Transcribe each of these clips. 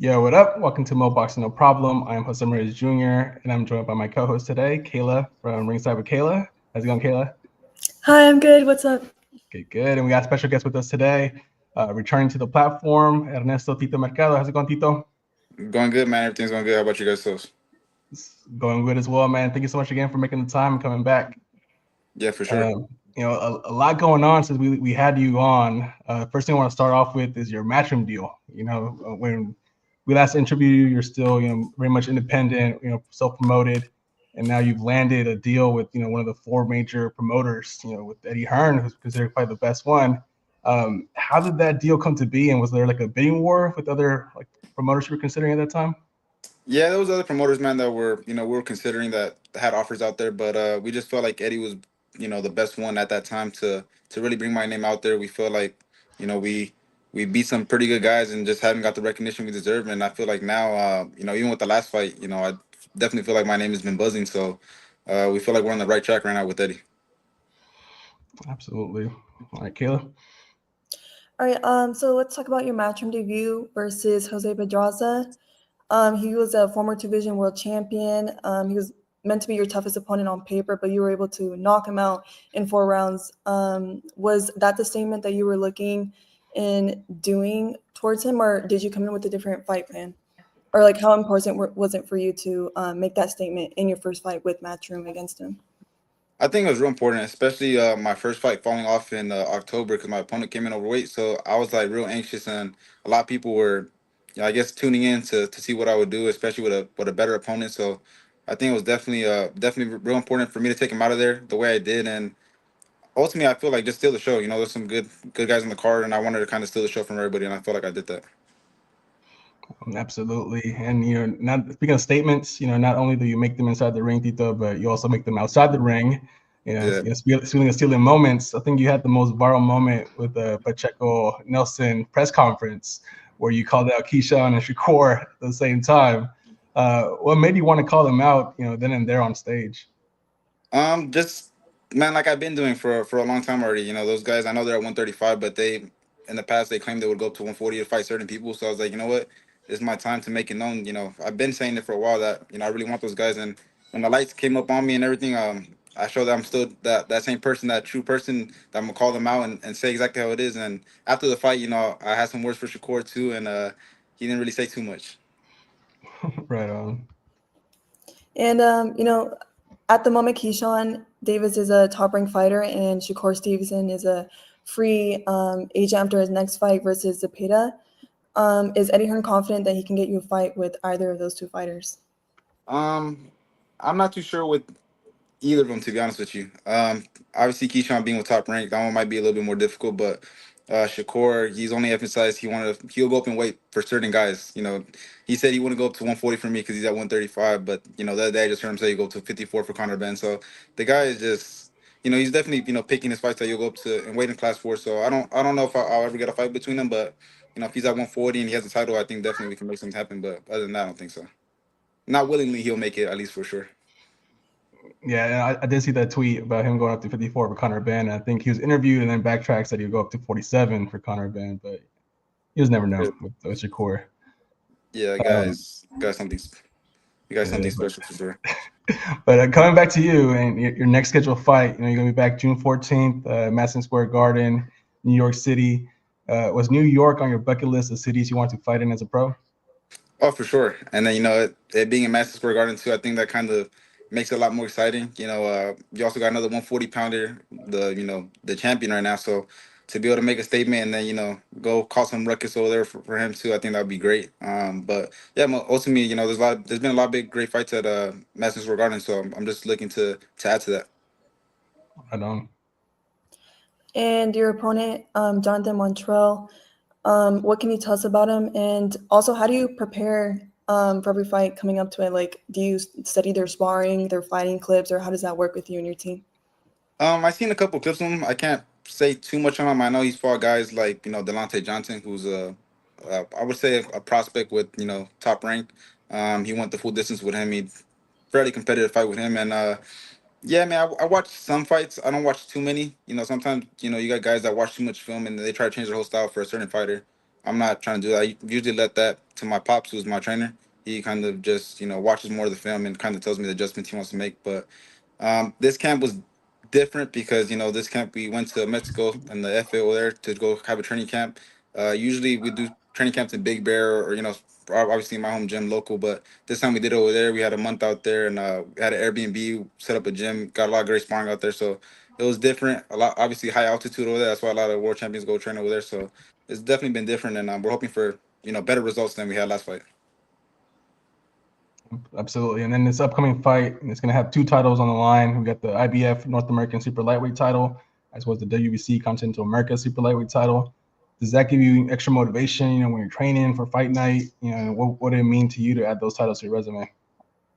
Yo, what up? Welcome to Mo Boxing No Problem. I'm Jose Maria Jr., and I'm joined by my co-host today, Kayla from Ringside with Kayla. How's it going, Kayla? Hi, I'm good. What's up? Good. And we got a special guest with us today, returning to the platform, Ernesto Tito Mercado. How's it going, Tito? Going good, man. Everything's going good. How about you guys, folks? It's going good as well, man. Thank you so much again for making the time and coming back. Yeah, for sure. A lot going on since we had you on. First thing I want to start off with is your Matchroom deal. When we last interviewed you, you're still, very much independent, self-promoted, and now you've landed a deal with, one of the four major promoters, with Eddie Hearn, who's considered probably the best one. How did that deal come to be, and was there like a bidding war with other like promoters you were considering at that time? Yeah, there was other promoters, man, that were, we were considering that had offers out there, but we just felt like Eddie was, the best one at that time to really bring my name out there. We feel like, we beat some pretty good guys and just haven't got the recognition we deserve. And I feel like now, even with the last fight, I definitely feel like my name has been buzzing. So we feel like we're on the right track right now with Eddie. Absolutely. All right, Kayla. All right. So let's talk about your Matchroom debut versus Jose Pedraza. He was a former two-division world champion. He was meant to be your toughest opponent on paper, but you were able to knock him out in 4 rounds. Was that the statement that you were looking in doing towards him, or did you come in with a different fight plan? Or like, how important was it for you to make that statement in your first fight with Matchroom against him? I think it was real important, especially my first fight falling off in October because my opponent came in overweight. So I was like real anxious, and a lot of people were, I guess, tuning in to see what I would do, especially with a better opponent. So I think it was definitely real important for me to take him out of there the way I did, and ultimately I feel like just steal the show. There's some good guys in the card, and I wanted to kind of steal the show from everybody, and I feel like I did that. Absolutely. And not speaking of statements, not only do you make them inside the ring, Tito, but you also make them outside the ring. Yeah. Speaking of stealing moments, I think you had the most viral moment with the Pacheco Nelson press conference where you called out Keyshawn and Shakur at the same time. What made you want to call them out, then and there on stage? Just man, like I've been doing for a long time already. Those guys. I know they're at 135, but they in the past they claimed they would go up to 140 to fight certain people. So I was like, you know what, it's my time to make it known. I've been saying it for a while that I really want those guys. And when the lights came up on me and everything, I showed that I'm still that same person, that true person that I'm gonna call them out and say exactly how it is. And after the fight, I had some words for Shakur too, and he didn't really say too much. Right on. And at the moment, Keyshawn Davis is a top-ranked fighter, and Shakur Stevenson is a free agent after his next fight versus Zapeda. Is Eddie Hearn confident that he can get you a fight with either of those two fighters? Um, I'm not too sure with either of them, to be honest with you. Obviously, Keyshawn being with top rank, that one might be a little bit more difficult. But Shakur, he's only emphasized he'll go up and wait for certain guys. He said he wouldn't go up to 140 for me because he's at 135. But the other day I just heard him say he go up to 54 for Conor Ben. So the guy is just, he's definitely picking his fights that you'll go up to and wait in class for. So I don't know if I'll ever get a fight between them. But if he's at 140 and he has the title, I think definitely we can make something happen. But other than that, I don't think so. Not willingly, he'll make it at least for sure. Yeah, and I did see that tweet about him going up to 54 for Conor Ben. I think he was interviewed and then backtracked, said he would go up to 47 for Conor Ben, but you just never know with Shakur. Yeah, Um, guys, got something. You got yeah, something special for sure. but coming back to you and your next scheduled fight, you're gonna be back June 14th, Madison Square Garden, New York City. Was New York on your bucket list of cities you want to fight in as a pro? Oh, for sure. And then it being in Madison Square Garden too, I think that kind of makes it a lot more exciting. You also got another 140 pounder, the champion right now. So to be able to make a statement and then go cause some ruckus over there for him too, I think that would be great. But yeah, ultimately, there's been a lot of big great fights at Madison Square Garden. So I'm just looking to add to that. I don't. And your opponent, Jonathan Montrell, what can you tell us about him? And also, how do you prepare for every fight coming up to it? Like, do you study their sparring, their fighting clips, or how does that work with you and your team? I seen a couple clips of him. I can't say too much on him. I know he's fought guys like Delonte Johnson, who's I would say a prospect with top rank. He went the full distance with him. He fairly competitive fight with him, and yeah, man, I watch some fights. I don't watch too many. Sometimes you got guys that watch too much film and they try to change their whole style for a certain fighter. I'm not trying to do that. I usually let that to my pops, who's my trainer. He kind of just, watches more of the film and kind of tells me the adjustments he wants to make. But this camp was different because this camp we went to Mexico and the FA over there to go have a training camp. Usually we do training camps in Big Bear or obviously my home gym local, but this time we did it over there. We had a month out there and we had an Airbnb, set up a gym, got a lot of great sparring out there. So it was different. A lot, obviously high altitude over there. That's why a lot of world champions go train over there. So it's definitely been different, and we're hoping for better results than we had last fight. Absolutely. And then this upcoming fight, it's going to have 2 titles on the line. We got the IBF North American Super Lightweight title, as well as the WBC Continental America Super Lightweight title. Does that give you extra motivation, when you're training for fight night? What did it mean to you to add those titles to your resume?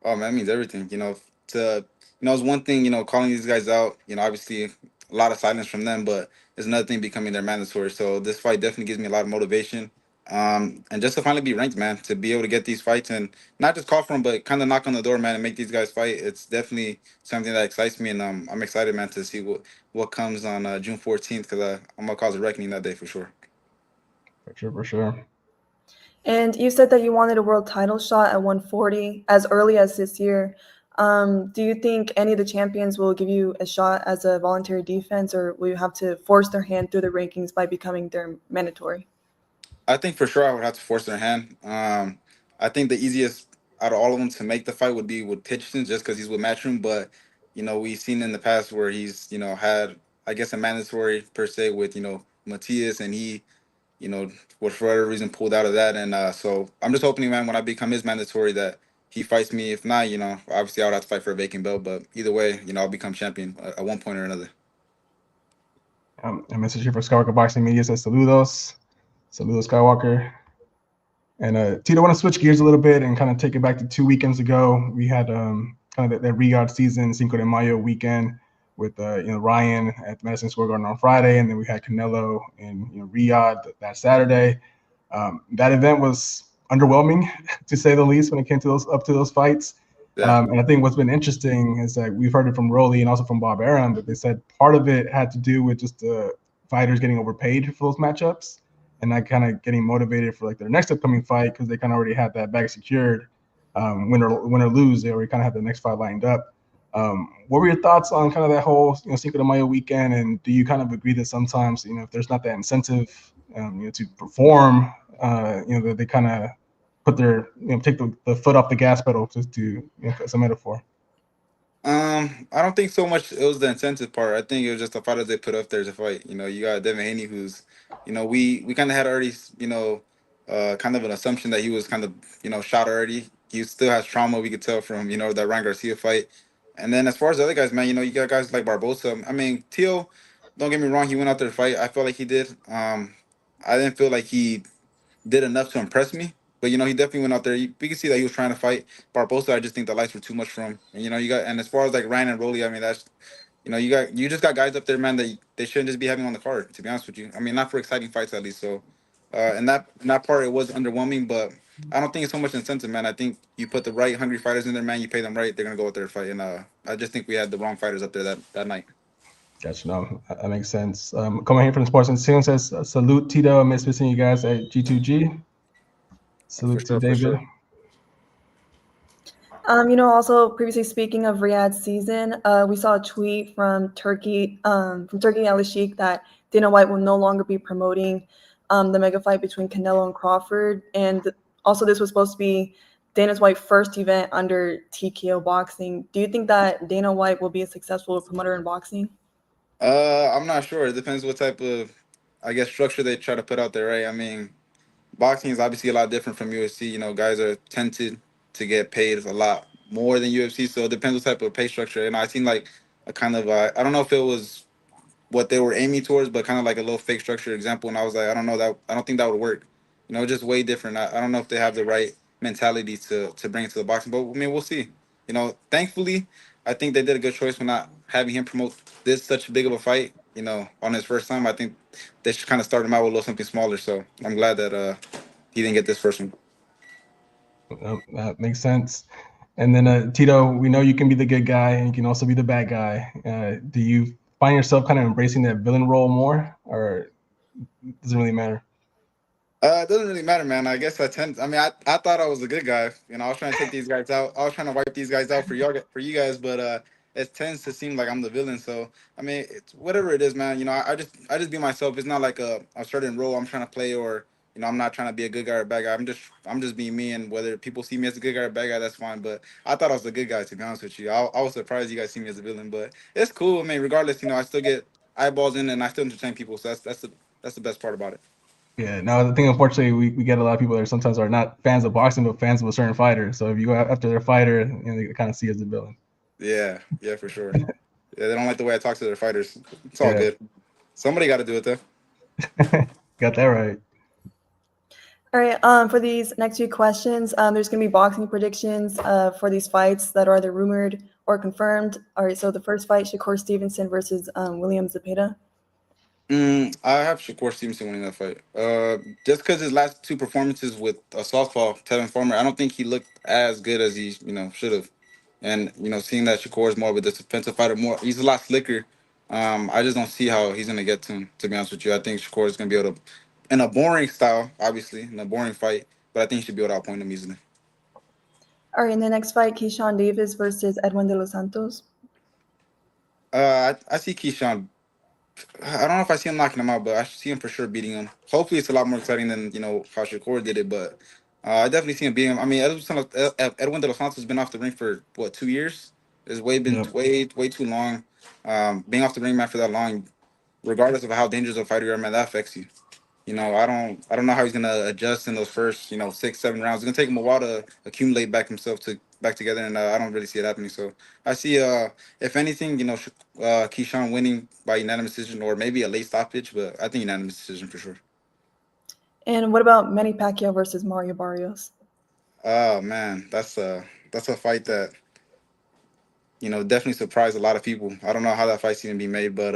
Oh man, it means everything. It's one thing, calling these guys out. Obviously a lot of silence from them, but it's another thing becoming their mandatory. So this fight definitely gives me a lot of motivation. And just to finally be ranked, man, to be able to get these fights and not just call for them, but kind of knock on the door, man, and make these guys fight. It's definitely something that excites me, and I'm excited, man, to see what comes on June 14th, because I'm gonna cause a reckoning that day for sure. For sure. And you said that you wanted a world title shot at 140 as early as this year. Do you think any of the champions will give you a shot as a voluntary defense, or will you have to force their hand through the rankings by becoming their mandatory? I think for sure I would have to force their hand. I think the easiest out of all of them to make the fight would be with Hitchison, just because he's with Matchroom. But we've seen in the past where he's had, I guess, a mandatory per se with Matias, and he was for whatever reason pulled out of that. And so I'm just hoping, man, when I become his mandatory, that he fights me. If not, obviously I would have to fight for a vacant belt. But either way, I'll become champion at one point or another. A message here for Skywalker Boxing Media says saludos Skywalker. And Tito, I want to switch gears a little bit and kind of take it back to 2 weekends ago. We had kind of that Riyadh season, Cinco de Mayo weekend with Ryan at the Madison Square Garden on Friday, and then we had Canelo in Riyadh that Saturday. That event was underwhelming, to say the least, when it came to those fights. Yeah. And I think what's been interesting is that we've heard it from Rolly and also from Bob Arum, but they said part of it had to do with just the fighters getting overpaid for those matchups and not kind of getting motivated for like their next upcoming fight because they kind of already had that bag secured. Win or lose, they already kind of have the next fight lined up. What were your thoughts on kind of that whole Cinco de Mayo weekend? And do you kind of agree that sometimes if there's not that incentive to perform, that they kind of put their take the foot off the gas pedal, just to as a metaphor? I don't think so much it was the incentive part. I think it was just the fighters they put up there to fight. You got Devin Haney, who's, we kind of had already, kind of an assumption that he was kind of, shot already. He still has trauma, we could tell from, that Ryan Garcia fight. And then as far as the other guys, man, you got guys like Barbosa. I mean, Teal, don't get me wrong, he went out there to fight. I felt like he did. I didn't feel like he did enough to impress me. But he definitely went out there. We can see that he was trying to fight Barbosa. I just think the lights were too much for him. And and as far as like Ryan and Rolly, I mean that's you just got guys up there, man, that they shouldn't just be having on the card. To be honest with you, I mean not for exciting fights at least. So, in that part it was underwhelming, but I don't think it's so much incentive, man. I think you put the right hungry fighters in there, man. You pay them right, they're gonna go out there and fight. And I just think we had the wrong fighters up there that night. Gotcha. No, that makes sense. Coming here from the Sports Institute says, salute Tito. I miss missing you guys at G2G. Salute to David. Sure. Also previously speaking of Riyadh season, we saw a tweet from Turkey Al Sheikh that Dana White will no longer be promoting the mega fight between Canelo and Crawford. And also this was supposed to be Dana White's first event under TKO Boxing. Do you think that Dana White will be a successful promoter in boxing? I'm not sure. It depends what type of, I guess, structure they try to put out there, right? I mean, boxing is obviously a lot different from UFC. Guys are tempted to get paid a lot more than UFC, so it depends what type of pay structure. And I seen like a kind of, I don't know if it was what they were aiming towards, but kind of like a little fake structure example. And I was like, I don't know that, I don't think that would work. Just way different. I don't know if they have the right mentality to bring it to the boxing, but I mean, we'll see. Thankfully, I think they did a good choice for not having him promote this such big of a fight. On his first time, I think they should kind of start him out with a little something smaller. So I'm glad that he didn't get this first one. That makes sense. And then Tito, we know you can be the good guy and you can also be the bad guy. Do you find yourself kind of embracing that villain role more, or does it really matter? It doesn't really matter, man. I guess I thought I was a good guy. I was trying to take these guys out. I was trying to wipe these guys out for you guys, but it tends to seem like I'm the villain. So I mean, it's whatever it is, man. I just be myself. It's not like a certain role I'm trying to play, or I'm not trying to be a good guy or a bad guy. I'm just being me, and whether people see me as a good guy or a bad guy, that's fine. But I thought I was a good guy, to be honest with you. I was surprised you guys see me as a villain, but it's cool. I mean, regardless, I still get eyeballs in, and I still entertain people. So that's the best part about it. Yeah, no, the thing, unfortunately, we get a lot of people that sometimes are not fans of boxing, but fans of a certain fighter. So if you go after their fighter, they kind of see as a villain. Yeah, yeah, for sure. Yeah, they don't like the way I talk to their fighters. It's all Yeah, good. Somebody got to do it though. got that right. All right. For these next few questions, there's going to be boxing predictions for these fights that are either rumored or confirmed. All right. So the first fight, Shakur Stevenson versus William Zapeda. I have Shakur Stevenson winning that fight. Just because his last two performances with a southpaw, Tevin Farmer, I don't think he looked as good as he should have. And seeing that Shakur is more of a defensive fighter, he's a lot slicker. I just don't see how he's gonna get to him. To be honest with you, I think Shakur is gonna be able to, in a boring style, obviously, in a boring fight, but I think he should be able to outpoint him easily. All right. In the next fight, Keyshawn Davis versus Edwend de los Santos. I see Keyshawn. I don't know if I see him knocking him out, but I see him for sure beating him. Hopefully, it's a lot more exciting than how Shakur did it. But I definitely see him beating him. I mean, Edwin de los Santos has been off the ring for what, 2 years? It's been Yep. way too long. Being off the ring, man, for that long, regardless of how dangerous a fighter you are, man, that affects you. I don't know how he's gonna adjust in those first 6 7 rounds. It's gonna take him a while to accumulate back together, and I don't really see it happening. So I see, if anything, Keyshawn winning by unanimous decision or maybe a late stoppage, but I think unanimous decision for sure. And what about Manny Pacquiao versus Mario Barrios? Oh man, that's a fight that definitely surprised a lot of people. I don't know how that fight's gonna be made, but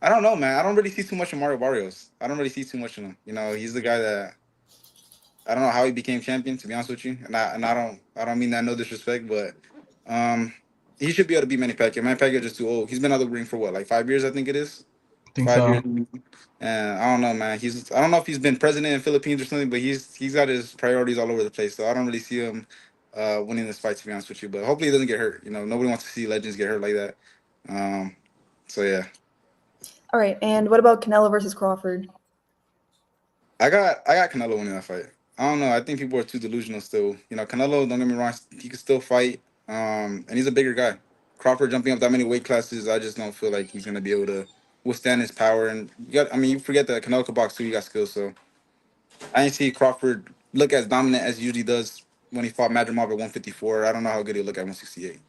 I don't know, man. I don't really see too much of Mario Barrios. I don't really see too much of him. He's the guy that I don't know how he became champion, to be honest with you, and I don't mean that no disrespect, but um, he should be able to beat Manny Pacquiao. Manny Pacquiao just too old. He's been out of the ring for what, like 5 years, I think it is, I think 5 years. so. And I don't know, man. I don't know if he's been president in Philippines or something, but he's got his priorities all over the place. So I don't really see him winning this fight, to be honest with you. But hopefully he doesn't get hurt. Nobody wants to see legends get hurt like that. So yeah. All right. And what about Canelo versus Crawford? I got Canelo winning that fight. I don't know. I think people are too delusional still. Canelo, don't get me wrong, he can still fight. And he's a bigger guy. Crawford jumping up that many weight classes, I just don't feel like he's gonna be able to withstand his power. And you forget that Canelo can box too. He got skills, so I didn't see Crawford look as dominant as he usually does when he fought Matchroom at 154. I don't know how good he'll look at 168.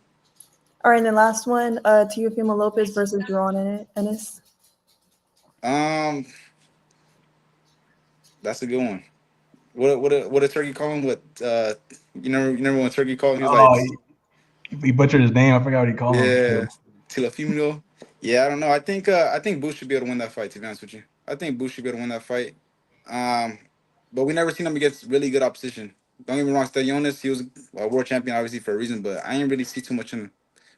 All right. And then last one, Teofimo Lopez versus Duran Ennis. Um, that's a good one. What a turkey call him? What you never when turkey called him? He was like, Oh, he butchered his name. I forgot what he called him yeah, too. Teofimo. Yeah, I don't know. I think Booth should be able to win that fight. To be honest with you, I think Booth should be able to win that fight. Um, but we never seen him against really good opposition. Don't get me wrong, Stellionis, he was a world champion obviously for a reason, but I didn't really see too much in him.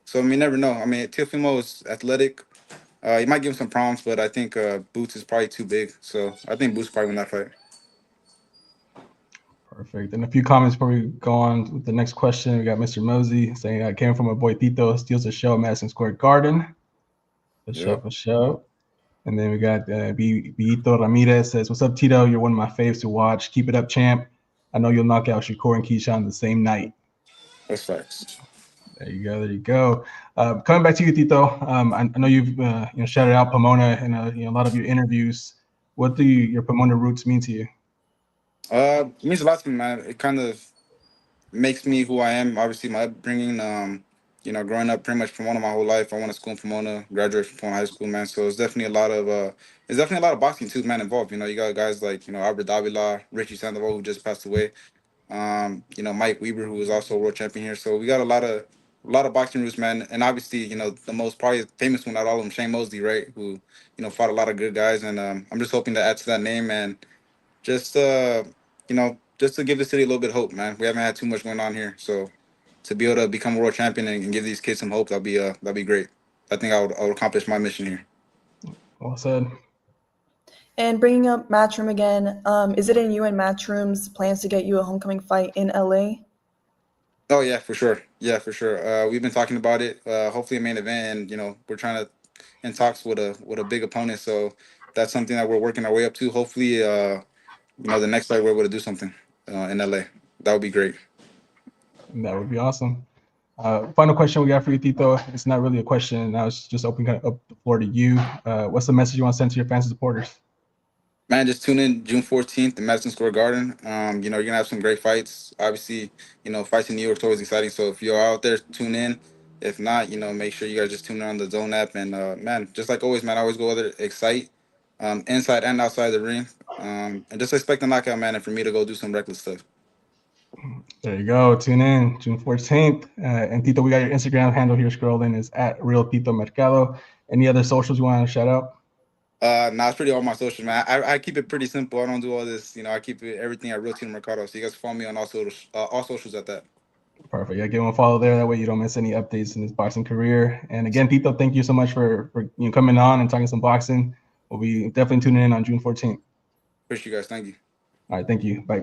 So I mean, never know. I mean, Teofimo is athletic. He might give him some problems, but I think Boots is probably too big. So I think Boots probably win that fight. Perfect. And a few comments before we go on with the next question. We got Mr. Mosey saying, I came from a boy Tito, steals a show at Madison Square Garden. Yep. For show. And then we got Vito Ramirez says, what's up, Tito? You're one of my faves to watch. Keep it up, champ. I know you'll knock out Shakur and Keyshawn the same night. That's facts. There you go. Coming back to you, Tito. I know you've shouted out Pomona in a lot of your interviews. What do your Pomona roots mean to you? It means a lot to me, man. It kind of makes me who I am. Obviously, my upbringing. Growing up pretty much Pomona my whole life. I went to school in Pomona, graduated from Pomona High School, man. So it's definitely a lot of boxing too, man, involved. You got guys like Albert Davila, Richie Sandoval, who just passed away. Mike Weber, who was also a world champion here. So we got a lot of boxing roots, man. And obviously, the most probably famous one out of all of them, Shane Mosley, right? Who fought a lot of good guys, and I'm just hoping to add to that name and just just to give the city a little bit of hope, man. We haven't had too much going on here, so to be able to become a world champion and give these kids some hope, that'd be great. I think I would accomplish my mission here. Well said. And bringing up Matchroom again, is it in you and Matchroom's plans to get you a homecoming fight in LA? Oh yeah, for sure. Yeah, for sure. We've been talking about it. Hopefully a main event, and we're trying to in talks with a big opponent. So that's something that we're working our way up to. Hopefully, the next fight we're able to do something in LA. That would be great. That would be awesome. Final question we got for you, Tito. It's not really a question. I was just opening up the floor to you. What's the message you want to send to your fans and supporters? Man, just tune in June 14th at Madison Square Garden. You're gonna have some great fights. Obviously, fights in New York is always exciting. So if you're out there, tune in. If not, make sure you guys just tune in on the Zone app. And man, just like always, man, I always go over there excite, inside and outside the ring. And just expect a knockout, man, and for me to go do some reckless stuff. There you go. Tune in June 14th. And Tito, we got your Instagram handle here scrolling. Is at Real Tito Mercado. Any other socials you want to shout out? Nah, it's pretty all my social, man. I keep it pretty simple. I don't do all this. I keep everything at Real Tito Mercado. So you guys follow me on all socials at that. Perfect. Yeah, give him a follow there. That way you don't miss any updates in his boxing career. And again, Tito, thank you so much for coming on and talking some boxing. We'll be definitely tuning in on June 14th. Appreciate you guys. Thank you. All right. Thank you. Bye.